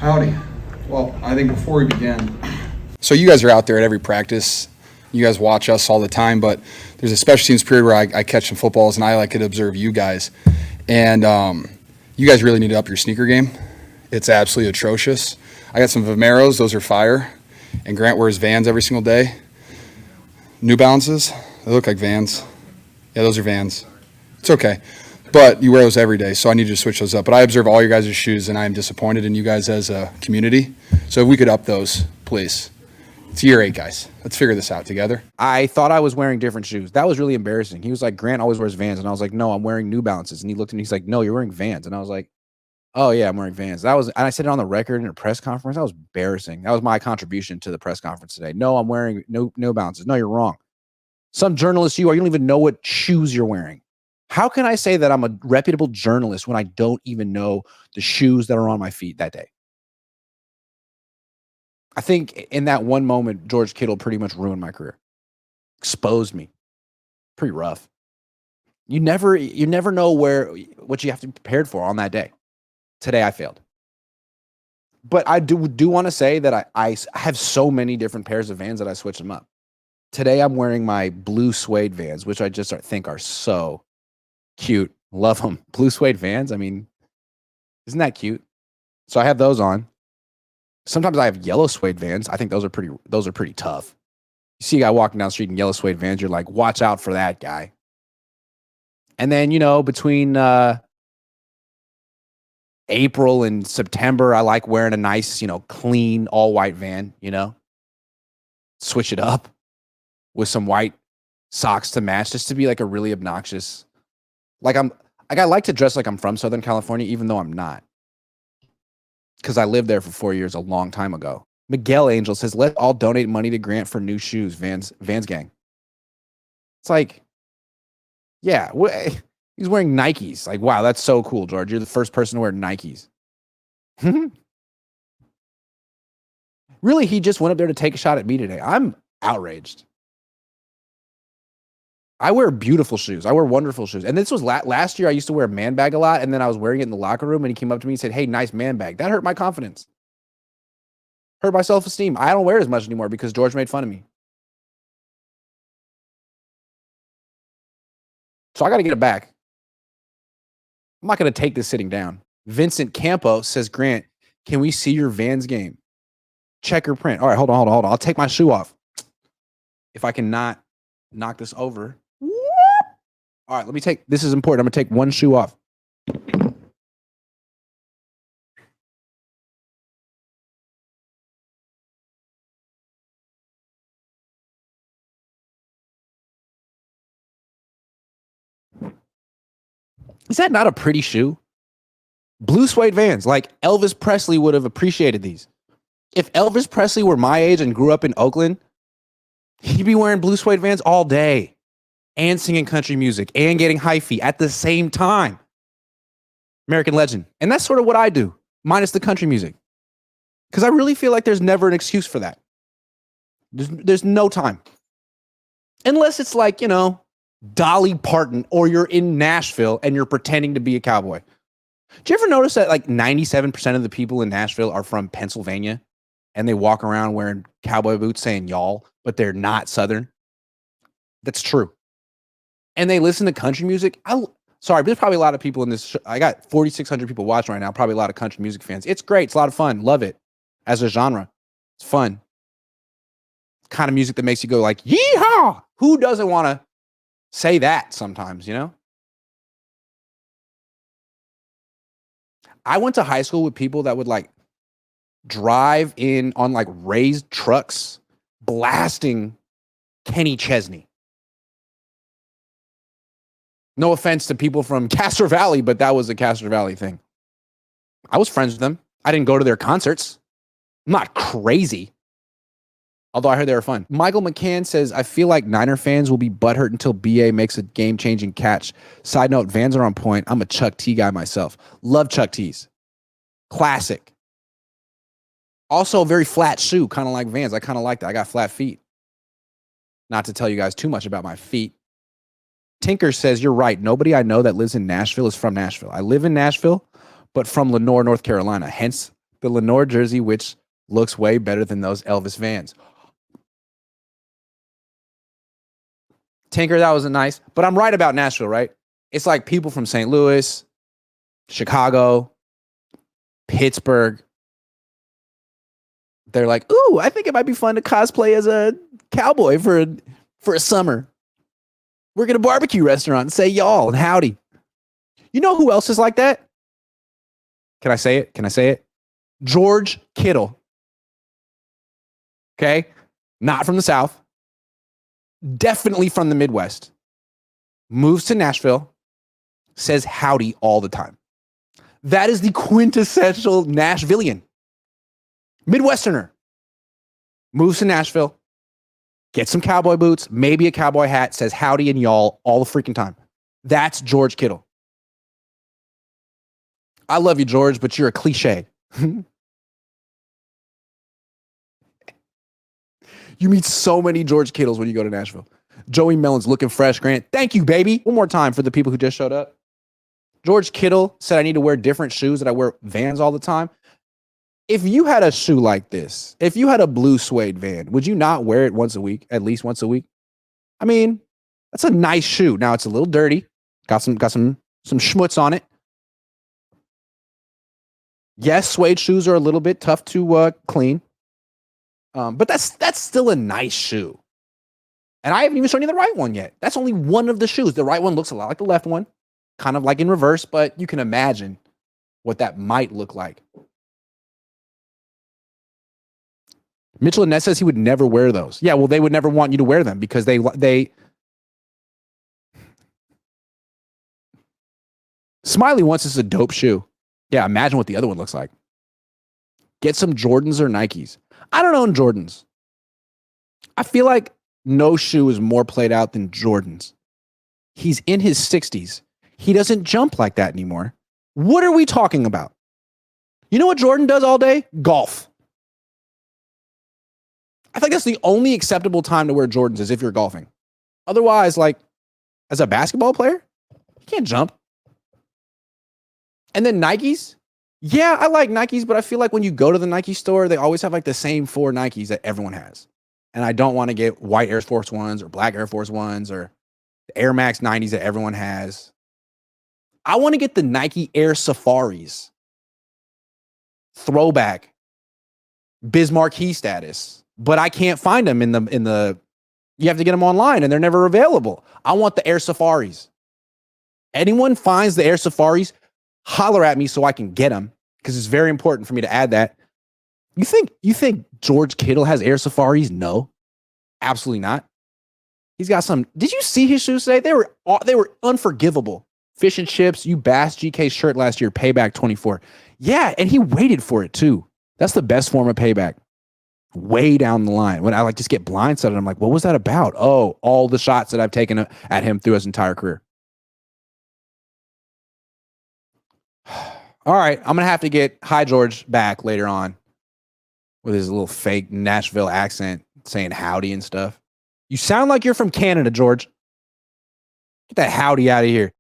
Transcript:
Howdy. Well, I think before we begin, so you guys are out there at every practice. You guys watch us all the time, but there's a special teams period where I catch some footballs and I like to observe you guys. And you guys really need to up your sneaker game. It's absolutely atrocious. I got some Vomeros. Those are fire. And Grant wears Vans every single day. New Balances. They look like Vans. Yeah, those are Vans. It's okay. But you wear those every day, so I need you to switch those up. But I observe all your guys' shoes, and I am disappointed in you guys as a community. So if we could up those, please. It's year 8, guys. Let's figure this out together. I thought I was wearing different shoes. That was really embarrassing. He was like, Grant always wears Vans. And I was like, no, I'm wearing New Balances. And he looked at me, he's like, no, you're wearing Vans. And I was like, oh, yeah, I'm wearing Vans. And I said it on the record in a press conference. That was embarrassing. That was my contribution to the press conference today. No, I'm wearing no Balances. No, you're wrong. Some journalist you don't even know what shoes you're wearing. How can I say that I'm a reputable journalist when I don't even know the shoes that are on my feet that day? I think in that one moment, George Kittle pretty much ruined my career. Exposed me. Pretty rough. You never know what you have to be prepared for on that day. Today I failed. But I do want to say that I have so many different pairs of Vans that I switch them up. Today I'm wearing my blue suede Vans, which I just think are so cute. Love them. Blue suede Vans. I mean, isn't that cute? So I have those on. Sometimes I have yellow suede Vans. I think those are pretty tough. You see a guy walking down the street in yellow suede Vans, you're like, watch out for that guy. And then, between April and September, I like wearing a nice, clean, all white Van, switch it up with some white socks to match, just to be like a really obnoxious. I like to dress like I'm from Southern California, even though I'm not. Because I lived there for 4 years a long time ago. Miguel Angel says, let's all donate money to Grant for new shoes, Vans gang. It's like, yeah, he's wearing Nikes. Like, wow, that's so cool, George. You're the first person to wear Nikes. Really, he just went up there to take a shot at me today. I'm outraged. I wear beautiful shoes. I wear wonderful shoes. And this was last year. I used to wear a man bag a lot, and then I was wearing it in the locker room, and he came up to me and said, hey, nice man bag. That hurt my confidence. Hurt my self-esteem. I don't wear it as much anymore because George made fun of me. So I got to get it back. I'm not going to take this sitting down. Vincent Campo says, Grant, can we see your Vans game? Checker print. All right, hold on. I'll take my shoe off. If I can not knock this over. All right, this is important. I'm going to take one shoe off. Is that not a pretty shoe? Blue suede Vans, like Elvis Presley would have appreciated these. If Elvis Presley were my age and grew up in Oakland, he'd be wearing blue suede Vans all day and singing country music and getting hyphy at the same time. American legend. And that's sort of what I do, minus the country music. Because I really feel like there's never an excuse for that. There's no time. Unless it's like, Dolly Parton, or you're in Nashville and you're pretending to be a cowboy. Do you ever notice that like 97% of the people in Nashville are from Pennsylvania and they walk around wearing cowboy boots saying y'all, but they're not Southern? That's true. And they listen to country music. Sorry, there's probably a lot of people in this. I got 4,600 people watching right now. Probably a lot of country music fans. It's great. It's a lot of fun. Love it as a genre. It's fun. Kind of music that makes you go like, yeehaw! Who doesn't want to say that sometimes, I went to high school with people that would like drive in on like raised trucks blasting Kenny Chesney. No offense to people from Castro Valley, but that was a Castro Valley thing. I was friends with them. I didn't go to their concerts. I'm not crazy. Although I heard they were fun. Michael McCann says, I feel like Niner fans will be butthurt until BA makes a game-changing catch. Side note, Vans are on point. I'm a Chuck T guy myself. Love Chuck T's. Classic. Also a very flat shoe, kind of like Vans. I kind of like that. I got flat feet. Not to tell you guys too much about my feet. Tinker says, you're right. Nobody I know that lives in Nashville is from Nashville. I live in Nashville, but from Lenore, North Carolina. Hence The Lenore jersey, which looks way better than those Elvis Vans. Tinker, that wasn't nice. But I'm right about Nashville, right? It's like people from St. Louis, Chicago, Pittsburgh. They're like, ooh, I think it might be fun to cosplay as a cowboy for a summer. We're at a barbecue restaurant and say y'all and howdy. You know who else is like that? Can I say it? Can I say it? George Kittle. Okay? Not from the South. Definitely from the Midwest. Moves to Nashville. Says howdy all the time. That is the quintessential Nashvillian. Midwesterner. Moves to Nashville. Gets some cowboy boots, maybe a cowboy hat, says howdy and y'all all the freaking time. That's George Kittle. I love you, George, but you're a cliche. You meet so many George Kittles when you go to Nashville. Joey Mellon's looking fresh, Grant. Thank you, baby. One more time for the people who just showed up. George Kittle said I need to wear different shoes, that I wear Vans all the time. If you had a shoe like this, if you had a blue suede Van, would you not wear it once a week, at least once a week? I mean, that's a nice shoe. Now it's a little dirty. Got some schmutz on it. Yes, suede shoes are a little bit tough to clean. But that's still a nice shoe. And I haven't even shown you the right one yet. That's only one of the shoes. The right one looks a lot like the left one, kind of like in reverse, but you can imagine what that might look like. Mitchell Annette says he would never wear those. Yeah, well, they would never want you to wear them because they Smiley wants us a dope shoe. Yeah, imagine what the other one looks like. Get some Jordans or Nikes. I don't own Jordans. I feel like no shoe is more played out than Jordans. He's in his 60s. He doesn't jump like that anymore. What are we talking about? You know what Jordan does all day? Golf. I think that's the only acceptable time to wear Jordans is if you're golfing. Otherwise, like, as a basketball player, you can't jump. And then Nikes. Yeah, I like Nikes, but I feel like when you go to the Nike store, they always have like the same 4 Nikes that everyone has. And I don't want to get white Air Force Ones or black Air Force Ones or the Air Max 90s that everyone has. I want to get the Nike Air Safaris. Throwback. Bismarck Key status. But I can't find them in the you have to get them online and they're never available. I want the Air Safaris. Anyone finds the Air Safaris, holler at me so I can get them because it's very important for me to add that. You think George Kittle has Air Safaris? No, absolutely not. He's got some. Did you see his shoes today? They were unforgivable. Fish and chips. You bashed GK's shirt last year. Payback 24. Yeah, and he waited for it too. That's the best form of payback. Way down the line when I like just get blindsided. I'm like, what was that about? Oh, all the shots that I've taken at him through his entire career. All right, I'm gonna have to get Hi George back later on with his little fake Nashville accent saying howdy and stuff. You sound like you're from Canada, George. Get that howdy out of here.